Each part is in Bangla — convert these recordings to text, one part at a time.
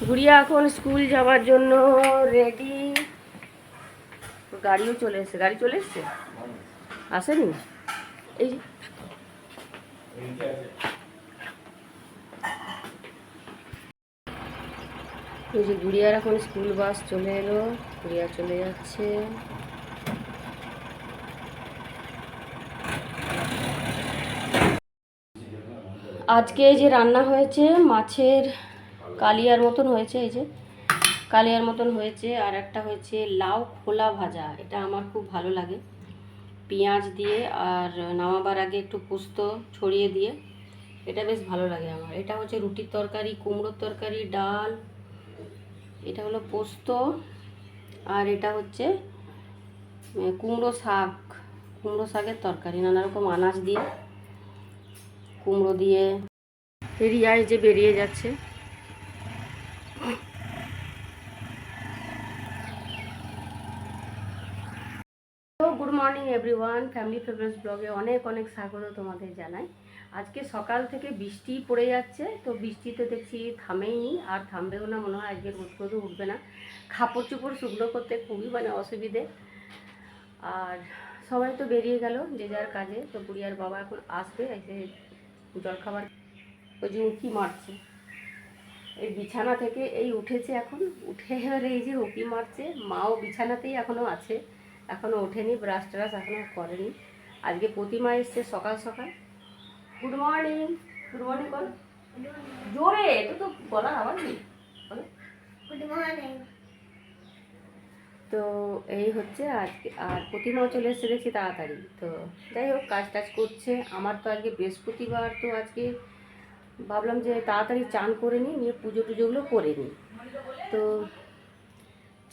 গুড়িয়া এখন স্কুল যাওয়ার জন্য রেডি। গাড়িও চলে এসছে। গাড়ি চলে এসছে, আসেনি? এই যে গুড়িয়ার এখন স্কুল বাস চলে এলো, গুড়িয়া চলে যাচ্ছে। আজকে যে রান্না হয়েছে মাছের কালিয়ার মতন হয়েছে, এই যে কালিয়ার মতন হয়েছে, আর একটা হয়েছে লাউ খোলা ভাজা। এটা আমার খুব ভালো লাগে, পেঁয়াজ দিয়ে আর নামাবার আগে একটু পোস্ত ছড়িয়ে দিয়ে, এটা বেশ ভালো লাগে আমার। এটা হচ্ছে রুটির তরকারি, কুমড়োর তরকারি, ডাল, এটা হলো পোস্ত, আর এটা হচ্ছে কুমড়ো শাকের তরকারি, নানা রকম আনাজ দিয়ে, কুমড়ো দিয়ে। রিয়া যে বেরিয়ে যাচ্ছে। তো good morning everyone, family favourites ব্লগে অনেক অনেক স্বাগত তোমাদের জানাই। আজকে সকাল থেকে বৃষ্টি পড়ে যাচ্ছে, তো বৃষ্টি তো দেখছি থামেইনি, আর থামবেও না মনে হয়। আজকে রোদ রোদও উঠবে না, কাপড় চোপড় শুকনো করতে খুবই অসুবিধে। আর সবাই তো বেরিয়ে গেল যে যার কাজে। তো বুড়িয়ার বাবা এখন আসবে, এসে জলখাবার। ওই যে উঁকি মারছে, এই বিছানা থেকে এই উঠেছে এখন, উঠে এবারে এই যে উঁকি মারছে। মাও বিছানাতেই এখনও আছে, এখনও ওঠেনি, ব্রাশ ট্রাশ এখনও করেনি। আজকে প্রতিমা এসছে সকাল সকাল। গুড মর্নিং, গুড মর্নিং বল জোরে, তো বলার আবার নেই, বলো গুড মর্নিং। তো এই হচ্ছে আজকে। আর প্রতিমাও চলে এসছে দেখছি তাড়াতাড়ি। তো যাই হোক, কাজ টাজ করছে। আমার তো আজকে বৃহস্পতিবার, তো আজকে ভাবলাম যে তাড়াতাড়ি চান করে নিয়ে পুজো টুজোগুলো করে নিই। তো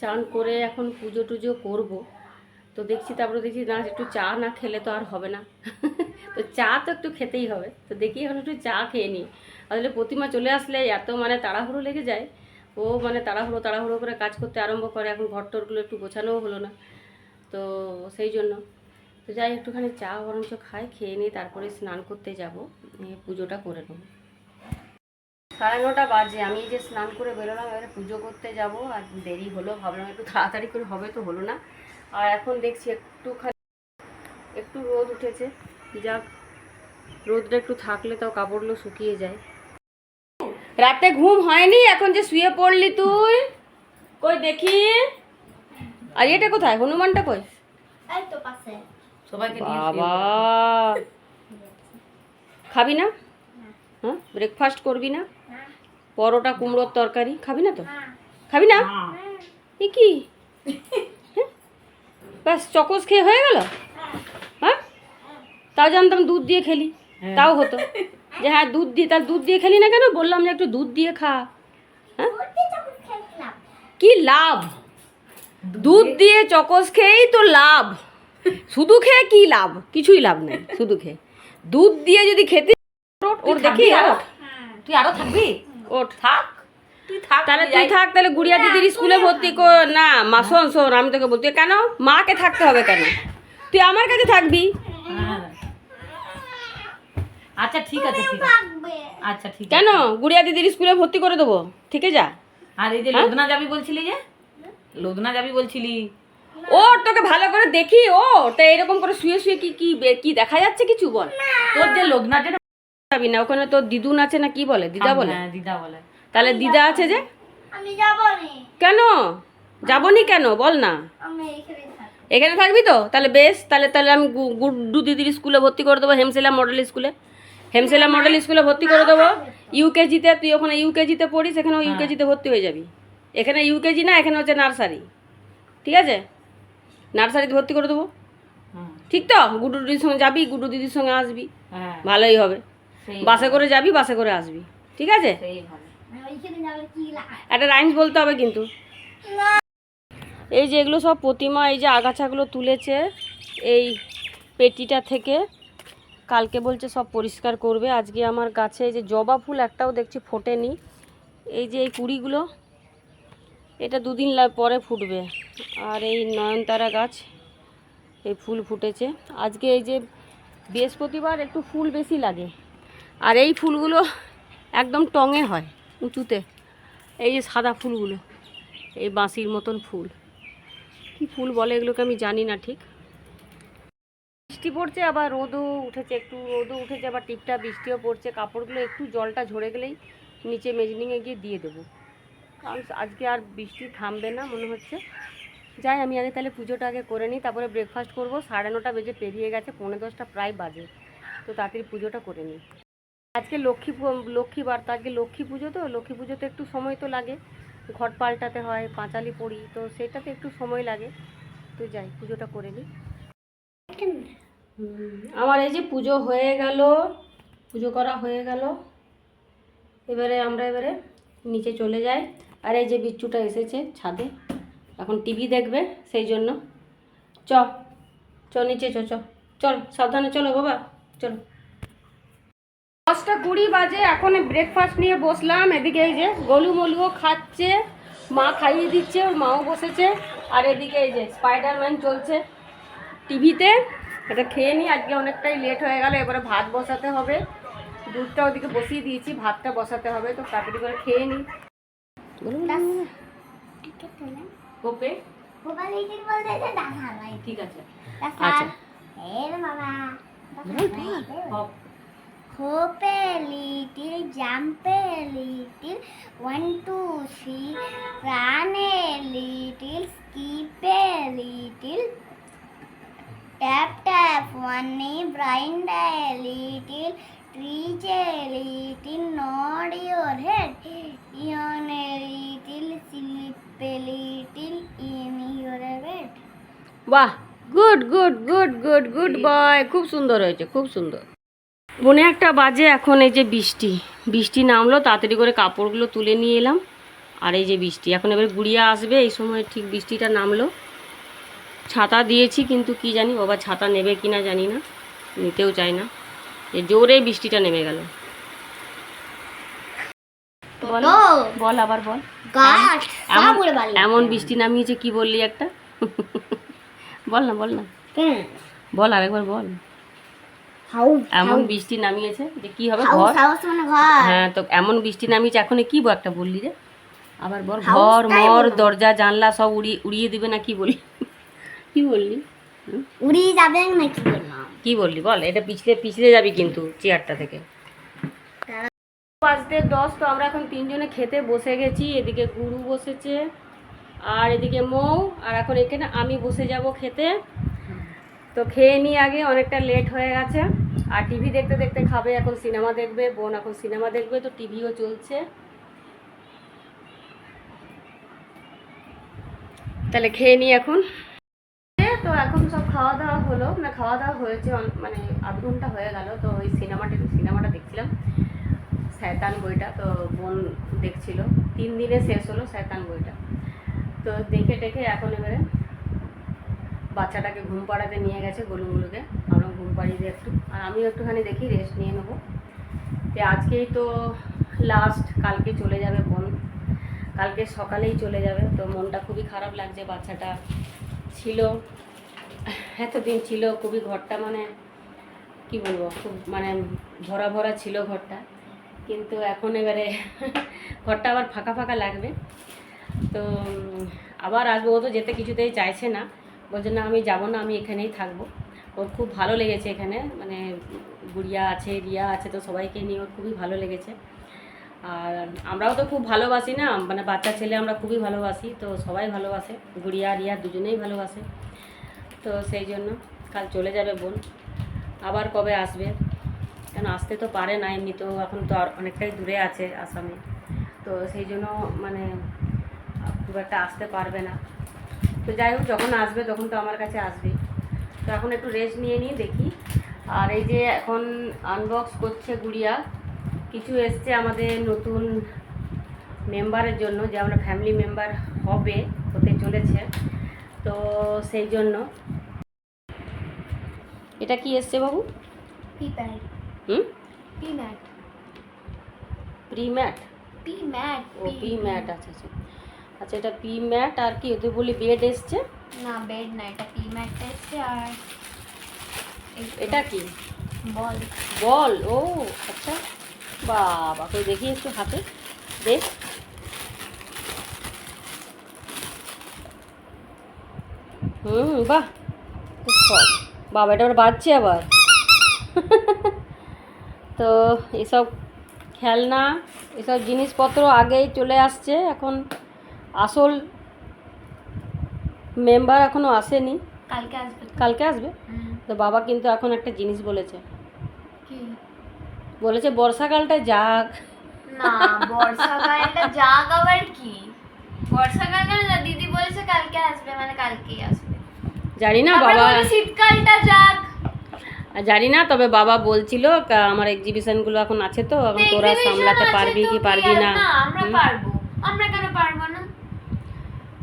চান করে এখন পুজো টুজো করবো। তো দেখছি, তারপরে দেখছি না, একটু চা না খেলে তো আর হবে না। তো চা তো একটু খেতেই হবে। তো দেখি এখন একটু চা খেয়ে নিই। আসলে প্রতিমা চলে আসলে এত তাড়াহুড়ো লেগে যায়। ও তাড়াহুড়ো করে কাজ করতে আরম্ভ করে। এখন ঘর টরগুলো একটু গোছানোও হলো না, তো সেই জন্য। তো যাই একটুখানি চা বরঞ্চ খাই, খেয়ে নিই, তারপরে স্নান করতে যাব, পুজোটা করে নেব। 9:30 বাজে। আমি যে স্নান করে বেরোলাম, এবারে পুজো করতে যাব, আর দেরি হলো। ভাবলাম একটু তাড়াতাড়ি করে হবে, তো হলো না। আর এখন দেখছি একটু রোদ উঠেছে, যাক, রোদটা একটু থাকলে তাও কাপড়গুলো শুকিয়ে যায়। রাতে ঘুম হয়নি, এখন যে শুয়ে পড়লি তুই, কই দেখি। আর এটা কোথায়, হনুমানটা কই? বাবা, খাবি না? হ্যাঁ, ব্রেকফাস্ট করবি না? পরোটা কুমড়োর তরকারি খাবি না? তো খাবি না? এ কি, ব্যাস চকোস খেয়ে হয়ে গেল? হ্যাঁ, তাও জানতাম দুধ দিয়ে খেলি, তাও হতো যে হ্যাঁ দুধ দিয়ে। তার দুধ দিয়ে খেলি না কেন? বললাম যে একটু দুধ দিয়ে খা। হ্যাঁ, কি লাভ? দুধ দিয়ে চকোস খেয়েই তো লাভ। শুধু খেয়ে কি লাভ? কিছুই লাভ নেই শুধু খেয়ে। দুধ দিয়ে যদি খেতে, ওর দেখি, তুই আরো থাকবি? ওঠ, থাক তাহলে, তুই থাক তাহলে। গুড়িয়া দিদির স্কুলে ভর্তি কর না। মা শোন, আমি তোকে বলতে, কেন মাকে থাকতে হবে কেন? তুই আমার কাছে থাকবি। আচ্ছা ঠিক আছে, আচ্ছা ঠিক আছে। কেন গুড়িয়া দিদির স্কুলে ভর্তি করে দেবো, ঠিক আছে যা। আর এই যে লোদনা যাবি বলছিলি, যে লোদনা যাবি বলছিলি, ওর তোকে ভালো করে দেখি। ও তা এরকম করে শুয়ে শুয়ে কি কি কি দেখা যাচ্ছে কিছু? বল। তোর যে লোদনা যেটা যাবি না, ওখানে তোর দিদুন আছে না, কি বলে, দিদা বলে? হ্যাঁ, দিদা বলে। তাহলে দিদা আছে যে, আমি যাবনি। কেন যাবনি কেন বল না? আমি এখানে থাকবো। এখানে থাকবি তো? তাহলে বেশ, তাহলে আমি গুড্ডু দিদির স্কুলে ভর্তি করে দেবো, হেমসেলা মডেল স্কুলে। হেমসেলা মডেল স্কুলে ভর্তি করে দেবো। ইউকেজিতে, তুই ওখানে ইউকেজিতে পড়িস, এখানেও ইউকেজিতে ভর্তি হয়ে যাবি। এখানে ইউকেজি না, এখানে হচ্ছে নার্সারি, ঠিক আছে? নার্সারিতে ভর্তি করে দেবো, ঠিক তো? গুড্ডু দিদির সঙ্গে যাবি, গুড্ডু দিদির সঙ্গে আসবি, ভালোই হবে। বাসে করে যাবি, বাসে করে আসবি, ঠিক আছে? একটা রাইমস বলতে হবে কিন্তু। এই যে এগুলো সব প্রতিমা, এই যে আগাছাগুলো তুলেছে এই পেটিটা থেকে, কালকে বলছে সব পরিষ্কার করবে। আজকে আমার গাছে এই যে জবা ফুল একটাও দেখছি ফোটেনি। এই যে এই কুড়িগুলো, এটা 2 দিন পরে ফুটবে। আর এই নয়নতারা গাছ, এই ফুল ফুটেছে আজকে। এই যে বৃহস্পতিবার একটু ফুল বেশি লাগে, আর এই ফুলগুলো একদম টঙে হয়, উঁচুতে। এই যে সাদা ফুলগুলো, এই বাঁশির মতন ফুল, কি ফুল বলে এগুলোকে আমি জানি না ঠিক। বৃষ্টি পড়ছে, আবার রোদও উঠেছে, একটু রোদও উঠেছে, আবার টিপটা বৃষ্টিও পড়ছে। কাপড়গুলো একটু জলটা ঝরে গেলেই নিচে মেজনিংয়ে গিয়ে দিয়ে দেবো, কারণ আজকে আর বৃষ্টি থামবে না মনে হচ্ছে। যাই, আমি আগে তাহলে পুজোটা আগে করে নিই, তারপরে ব্রেকফাস্ট করবো। 9:30 বেজে পেরিয়ে গেছে, 9:45 প্রায় বাজে, তো তাড়াতাড়ি পুজোটা করে নিই। আজকে লক্ষ্মীবার, তো আজকে লক্ষ্মী পুজো, তো লক্ষ্মী পুজোতে একটু সময় তো লাগে, ঘট পাল্টাতে হয়, পাঁচালি পড়ি, তো সেটাতে একটু সময় লাগে। তো যাই, পুজোটা করে নিই। আমার এই যে পুজো হয়ে গেল, পুজো করা হয়ে গেল। এবারে নিচে চলে যাই। আর এই যে বিচ্ছুটা এসেছে ছাদে, এখন টিভি দেখবে, সেই জন্য চ নিচে চল সাবধানে চলো বাবা, চলো। 10:20 বাজে, এখন ব্রেকফাস্ট নিয়ে বসলাম। এদিকে এই যে গোলু খাচ্ছে, মা খাইয়ে দিচ্ছে, ওর মাও বসেছে। আর এদিকে এই যে স্পাইডারম্যান চলছে টিভিতে, এটা খেয়ে নিই। আজকে অনেকটাই লেট হয়ে গেল, এবারে ভাত বসাতে হবে। দুধটা ওদিকে বসিয়ে দিয়েছি, ভাতটা বসাতে হবে, তো তাড়াতাড়ি করে খেয়ে নিই। ওকে, ঠিক আছে, আচ্ছা। Hop a little, jump a little, 1, 2, 3, run a little, skip a little, tap tap, one knee, blind a little, reach a little, nod your head, yawn a little, sleep a little in your bed. বাহ, গুড বয়, খুব সুন্দর হয়েছে, খুব সুন্দর। 1:45 বাজে, এখন এই যে বৃষ্টি নামলো, তাড়াতাড়ি করে কাপড়গুলো তুলে নিয়ে এলাম। আর এই যে বৃষ্টি, এখন এবার গুড়িয়া আসবে, এই সময় ঠিক বৃষ্টিটা নামলো। ছাতা দিয়েছি, কিন্তু কি জানি বাবা ছাতা নেবে কিনা জানি না, নিতেও চাই না, জোরে বৃষ্টিটা নেমে গেল। বল আবার বল, এমন বৃষ্টি নামিয়েছে, কি বললি একটা? বল না বল, আরেকবার বল। এমন বৃষ্টি নামিয়েছে যে কি হবে, ঘর। হ্যাঁ, তো এমন বৃষ্টি নামিয়েছে, এখন কি একটা বললি রে? আবার বল, ঘর মর দরজা জানলা সব উড়িয়ে দিবে না, কি বললি? কি বললি? উড়িয়ে যাবে না, কি বললাম? কি বললি বল, এটা পিছলে যাবি কিন্তু চেয়ারটা থেকে। 5:10, তো আমরা এখন 3 জনে খেতে বসে গেছি। এদিকে গুরু বসেছে, আর এদিকে মৌ, আর এখন এখানে আমি বসে যাব খেতে। তো খেয়ে নিই আগে, অনেকটা লেট হয়ে গেছে। আর টিভি দেখতে দেখতে খাবে, এখন সিনেমা দেখবে, বোন এখন সিনেমা দেখবে, তো টিভিও চলছে। তাহলে খেয়ে নিই এখন। তো এখন সব খাওয়া দাওয়া হলো, খাওয়া দাওয়া হয়েছে, মানে 8 ঘন্টা হয়ে গেল। তো ওই সিনেমাটা দেখছিলাম, শয়তান বইটা, তো বোন দেখছিল। 3 দিনে শেষ হলো শয়তান বইটা। তো দেখে এখন এবারে বাচ্চাটাকে ঘুম পাড়াতে নিয়ে গেছে, গোলুগুলোকে। আমরা ঘুম পাড়িয়ে দিই একটু, আর আমিও একটুখানি দেখি রেস্ট নিয়ে নেবো। তো আজকেই তো লাস্ট, কালকে চলে যাবে বোন, কালকে সকালেই চলে যাবে। তো মনটা খুবই খারাপ লাগছে, বাচ্চাটা ছিল এতদিন, ছিল খুবই, ঘরটা মানে কি বলবো, খুব মানে ভরা ছিল ঘরটা, কিন্তু এখন এবারে ঘরটা আবার ফাঁকা লাগবে। তো আবার আসবো, ও তো যেতে কিছুতেই চাইছে না, বলছে না আমি যাব না, আমি এখানেই থাকবো। ওর খুব ভালো লেগেছে এখানে, মানে গুড়িয়া আছে, রিয়া আছে, তো সবাইকে নিয়ে ওর খুবই ভালো লেগেছে। আর আমরাও তো খুব ভালোবাসি না, মানে বাচ্চা ছেলে আমরা খুবই ভালোবাসি, তো সবাই ভালোবাসে, গুড়িয়া রিয়া দুজনেই ভালোবাসে। তো সেই জন্য কাল চলে যাবে বোন, আবার কবে আসবে, কেন আসতে তো পারে না, এমনি তো এখন তো আর অনেকটাই দূরে আছে আসামে, তো সেই জন্য মানে খুব একটা আসতে পারবে না। তো যাই হোক, যখন আসবে তখন তো আমার কাছে আসবে। তো এখন একটু রেস্ট নিয়ে নিই, দেখি। আর এই যে এখন আনবক্স করছে গুড়িয়া, কিছু এসছে আমাদের নতুন মেম্বারের জন্য, যে আমরা ফ্যামিলি মেম্বার হতে চলেছে, তো সেই জন্য। এটা কি এসছে বাবু? প্রিম্যাট। ও প্রিম্যাট, আচ্ছা। এটা প্রিম্যাট, আর কি তুই বলি বেড এসছে? না, বেড না, এটা প্রিম্যাট এসছে। আর এটা কি বল? ও আচ্ছা, বাবা কই দেখি একটু হাতে দেখ। বাহ, খুব শখ। বাবা এটা আবার বাজছে আবার। তো এসব খেলনা, এসব জিনিসপত্র আগেই চলে আসছে, এখন আসল মেম্বার এখনও আসেনি, কালকে আসবে তো? কালকে আসবে। তো বাবা কিন্তু এখন একটা জিনিস বলেছে, কি? বলেছে বর্ষাকালটা যাক। না, বর্ষাকালটা যাক আবার কি? বর্ষাকালটা না, দিদি বলেছে কালকে আসবে, মানে কালকেই আসবে। জানি না তারপরে বাবা, বলবে শীতকালটা যাক। জানি না, তবে বাবা বলছিল আমার এক্সিবিশনগুলো এখন আছে, তো এখন তোরা Exhibition সামলাতে আছে পারবি তো কি কি পারবি আর না। আমরা হুম। পারবো, আমরা কেন পারবো না?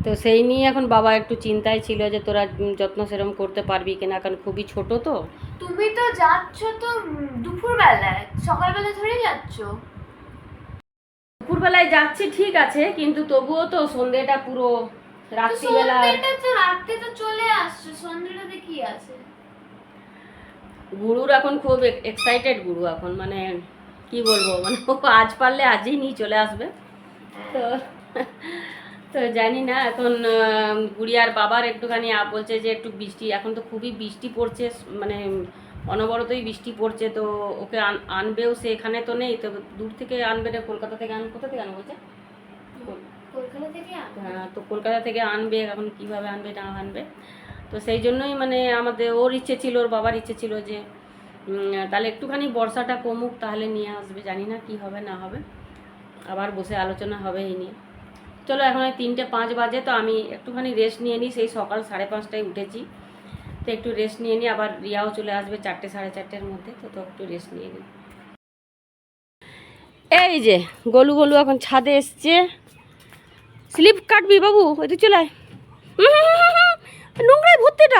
তো সেই নিয়ে এখন বাবা একটু চিন্তায় ছিল যে তোরা যত্ন সেরম করতে পারবি কিনা, কারণ খুবই ছোট তো। তুমি তো যাচ্ছ তো দুপুর বেলায়, সকালবেলা ধরে যাচ্ছ। দুপুরবেলায় যাচ্ছি ঠিক আছে, কিন্তু তবুও তো সন্ধ্যেটা পুরো রাত্রিবেলা। সন্ধ্যেটা তো রাতে তো চলে আসছে, সন্ধ্যেটাতে কি আছে? গুরুর এখন খুব এক্সাইটেড, গুরু এখন মানে কি বলবো, মানে ও আজ পারলে আজই নিয়ে চলে আসবে। তো তো জানি না এখন গুড়িয়ার বাবার একটুখানি বলছে যে একটু বৃষ্টি, এখন তো খুবই বৃষ্টি পড়ছে, মানে অনবরতই বৃষ্টি পড়ছে, তো ওকে আনবেও, সে এখানে তো নেই, তো দূর থেকে আনবে রে, কলকাতা থেকে কোথা থেকে আনবো বলছে? কলকাতা থেকে হ্যাঁ, তো কলকাতা থেকে আনবে, এখন কিভাবে আনবে না আনবে। তো সেই জন্যই মানে আমাদের ওর ইচ্ছে ছিল, ওর বাবার ইচ্ছে ছিল যে তাহলে একটুখানি বর্ষাটা কমুক, তাহলে নিয়ে আসবে। জানি না কি হবে না হবে, আবার বসে আলোচনা হবে এই নিয়ে। চলো এখন 3:05 বাজে, তো আমি একটুখানি রেস্ট নিয়ে নিই, সেই সকাল 5:30টায় উঠেছি, তো একটু রেস্ট নিয়ে নিই, আবার রিয়াও চলে আসবে 4টে 4:30-এর মধ্যে, তো একটু রেস্ট নিয়ে নিই। এই যে গোলু গোলু এখন ছাদে এসছে, স্লিপ কাটবি বাবু, ওই তো চলে আয়। নোংরায় ভর্তিটা,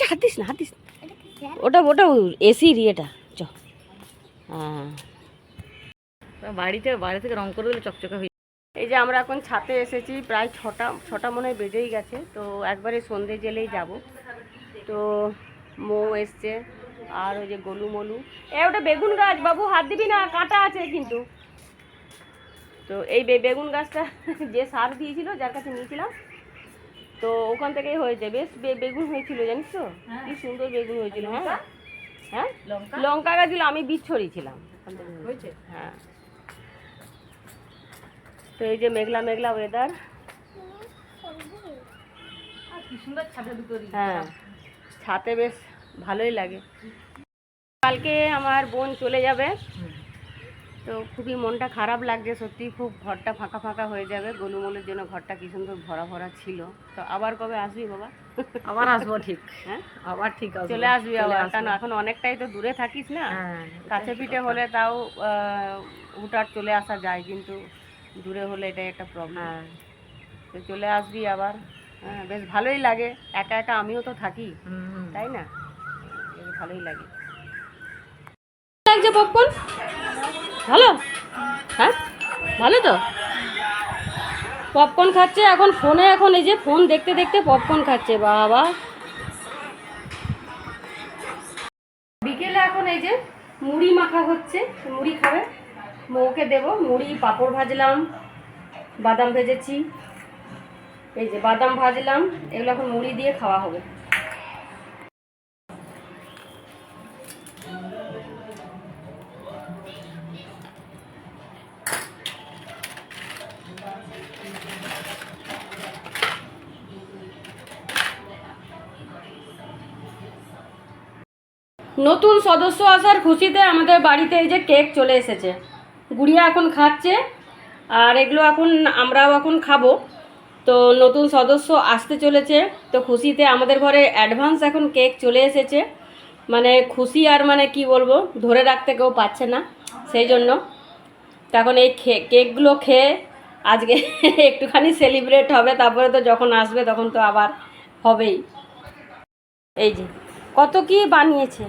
হাত দিস না, হাত দিস না। ওটা ওটা এসির ইয়েটা, চ। হ্যাঁ, বাড়ি থেকে রং করে দিলে চকচকে হয়ে। এই যে আমরা এখন ছাদে এসেছি, প্রায় ছটা মনে হয় বেজেই গেছে, তো একবারে সন্ধে জেলেই যাব। তো মৌ এসছে, আর ওই যে গোলু মলু। ওটা বেগুন গাছ বাবু, হাত দিবি না, কাঁটা আছে কিন্তু। তো এই বেগুন গাছটা যে সার দিয়েছিল, যার কাছে নিয়েছিলাম, তো ওখান থেকেই হয়েছে, বেশ বেগুন হয়েছিল, জানিস তো কি সুন্দর বেগুন হয়েছিল। হ্যাঁ হ্যাঁ, লঙ্কা গাছ ছিল, আমি বীজ ছড়িয়েছিলাম, হয়েছে। হ্যাঁ, তো এই যে মেঘলা মেঘলা ওয়েদার, কি সুন্দর ছাদে দুটো হ্যাঁ ছাতে বেশ ভালোই লাগে। কালকে আমার বোন চলে যাবে, তো খুবই মনটা খারাপ লাগছে সত্যি, খুব ঘরটা ফাঁকা ফাঁকা হয়ে যাবে। গোলুমলের জন্য ঘরটা কি সুন্দর ভরা ভরা ছিল। তো আবার কবে আসবি বাবা? আবার আসবো, ঠিক। হ্যাঁ, আবার ঠিক আসবো, চলে আসবি আবার, কারণ এখন অনেকটাই তো দূরে থাকিস না। হ্যাঁ, কাছে পিঠে হলে তাও হুটহাট চলে আসা যায়, কিন্তু দূরে হলে এটাই একটা প্রবলেম। তো চলে আসবি আবার, হ্যাঁ বেশ ভালোই লাগে, একা একা আমিও তো থাকি, তাই না, বেশ ভালোই লাগে। লাগছে পপকর্ন ভালো? হ্যাঁ ভালো তো, পপকর্ন খাচ্ছে এখন ফোনে, এখন এই যে ফোন দেখতে দেখতে পপকর্ন খাচ্ছে বাবা। বিকেলে এখন এই যে মুড়ি মাখা হচ্ছে, মুড়ি খাবে, মৌকে দেবো মুড়ি, পাঁপড় ভাজলাম, বাদাম ভেজেছি, এই যে বাদাম ভাজলাম, এগুলো এখন মুড়ি দিয়ে খাওয়া হবে। নতুন সদস্য আসার খুশিতে আমাদের বাড়িতে এই যে কেক চলে এসেছে, গুড়িয়া এখন খাচ্ছে, আর এগুলো এখন আমরাও এখন খাবো। তো নতুন সদস্য আসতে চলেছে, তো খুশিতে আমাদের ঘরে অ্যাডভান্স এখন কেক চলে এসেছে, মানে খুশি আর মানে কি বলবো, ধরে রাখতে কেউ পাচ্ছে না, সেই জন্য তখন এই কেকগুলো খেয়ে আজকে একটুখানি সেলিব্রেট হবে, তারপরে তো যখন আসবে তখন তো আবার হবেই। এই যে কত কি বানিয়েছে,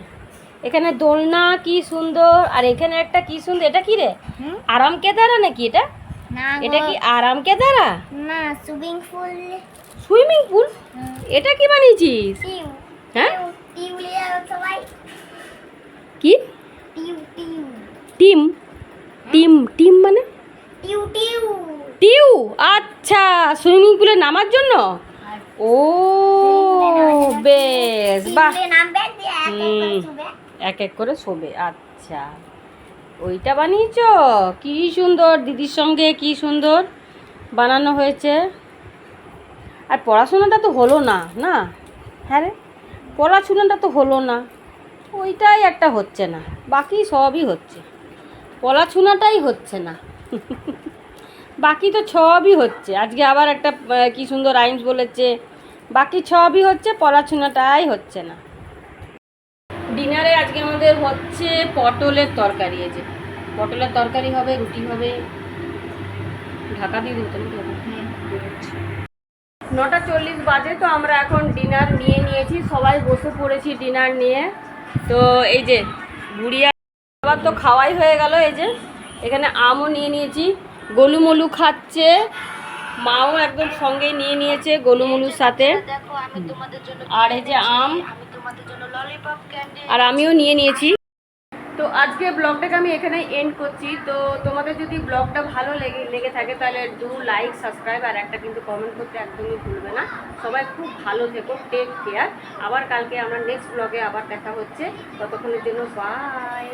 এখানে দোলনা কি সুন্দর, আর এখানে একটা কি সুন্দর, এটা কি রে, আরাম কেদারা নাকি এটা? না, এটা কি আরাম কেদারা? না, সুইমিং পুল। Swimming pool? এটা কি বানিয়েছিস? টিউ হ্যাঁ, টিউ সবাই কি টিউ টিউ টিম? টিম টিম মানে টিউ টিউ। টিউ? আচ্ছা, সুইমিং পুলে নামার জন্য। ও বেশ, বাহ, তিনটে নামবে দিয়ে এক এক করে হুম। ছুবে। এক এক করে শোবে। আচ্ছা, ওইটা বানিয়েছো? কি সুন্দর, দিদির সঙ্গে কি সুন্দর বানানো হয়েছে। আর পড়াশোনাটা তো হলো না, না? হ্যাঁ রে, পড়াশোনাটা তো হলো না, ওইটাই একটা হচ্ছে না, বাকি সবই হচ্ছে। পড়াশোনাটাই হচ্ছে না, বাকি তো সবই হচ্ছে। আজকে আবার একটা কি সুন্দর রাইমস বলেছে, বাকি সবই হচ্ছে, পড়াশোনাটাই হচ্ছে না। ডিনারে আজকে আমাদের হচ্ছে পটলের তরকারি। এই যে পটলের তরকারি হবে, রুটি হবে। ঢাকা দিয়ে দিতে হবে। 9:40 বাজে, তো আমরা এখন ডিনার নিয়ে নিয়েছি, সবাই বসে পড়েছি ডিনার নিয়ে। তো এই যে বুড়িয়া আবার তো খাওয়াই হয়ে গেল। এই যে এখানে আমও নিয়ে নিয়েছি, গোলুমলু খাচ্ছে, মাও একদম সঙ্গে নিয়ে নিয়েছে গোলুমলুর সাথে। আর এই যে আম, আর আমিও নিয়ে নিয়েছি। তো আজকে ব্লগটাকে আমি এখানে এন্ড করছি। তো তোমাদের যদি ব্লগটা ভালো লেগে থাকে তাহলে ডু লাইক, সাবস্ক্রাইব, আর একটা কিন্তু কমেন্ট করতে একদমই ভুলবে না। সবাই খুব ভালো থেকো, টেক কেয়ার। আবার কালকে আমরা নেক্সট ব্লগে আবার দেখা হচ্ছে, ততক্ষণের জন্য বাই।